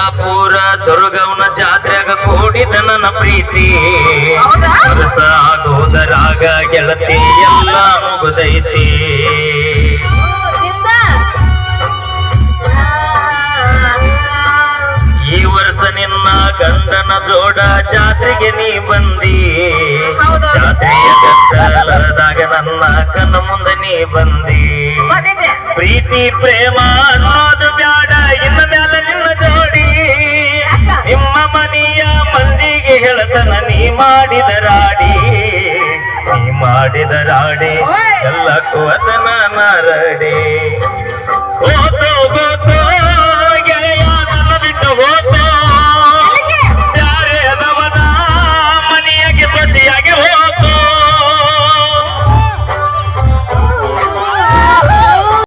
ಗಂಗಾಪುರ ದುರ್ಗವನ ಜಾತ್ರೆಗ ಕೂಡಿದ ನನ್ನ ಪ್ರೀತಿ ವರ್ಷ ಆಗೋದರಾಗ ಗೆಳತಿ ಎಲ್ಲ ಮುಗುದೈತಿ ಈ ವರ್ಷ ನಿನ್ನ ಗಂಡನ ಜೋಡ ಜಾತ್ರೆಗೆ ನೀ ಬಂದಿ ಜಾತ್ರೆಯ ಗದ್ದಲದಾಗ ನನ್ನ ಕಣ್ಣ ಮುಂದೆ ನೀ ಬಂದಿ ಪ್ರೀತಿ ಪ್ರೇಮ ಅನ್ನೋದು ಬ್ಯಾಡ ಇನ್ನ ಮ್ಯಾಲ ನಿನ್ನ ಜೋಡಿ ನಿಮ್ಮ ಮನೆಯ ಮಂದಿಗೆ ಹೇಳ್ತನ ನೀ ಮಾಡಿದ ರಾಡಿ ಎಲ್ಲಕ್ಕೂ ಅದನ ನರಡಿ ಗೋತು ಗೋತು